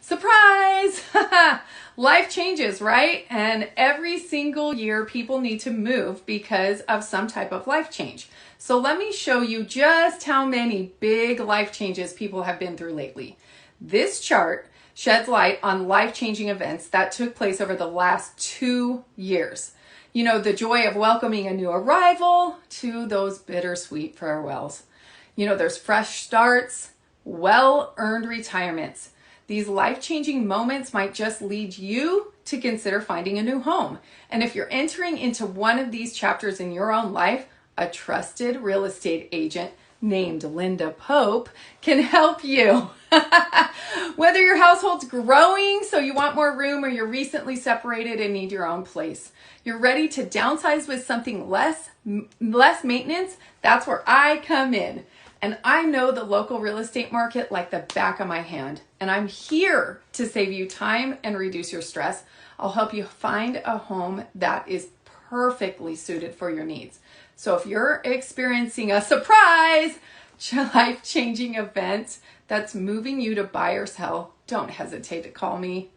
Surprise! Life changes, right? And every single year people need to move because of some type of life change. So let me show you just how many big life changes people have been through lately. This chart sheds light on life-changing events that took place over the last 2 years. You know, the joy of welcoming a new arrival to those bittersweet farewells. You know, there's fresh starts, well-earned retirements. These life-changing moments might just lead you to consider finding a new home. And if you're entering into one of these chapters in your own life, a trusted real estate agent named Linda Pope can help you. Whether your household's growing, so you want more room, or you're recently separated and need your own place, you're ready to downsize with something less maintenance, that's where I come in. And I know the local real estate market like the back of my hand. And I'm here to save you time and reduce your stress. I'll help you find a home that is perfectly suited for your needs. So if you're experiencing a surprise, life-changing event that's moving you to buy or sell, don't hesitate to call me.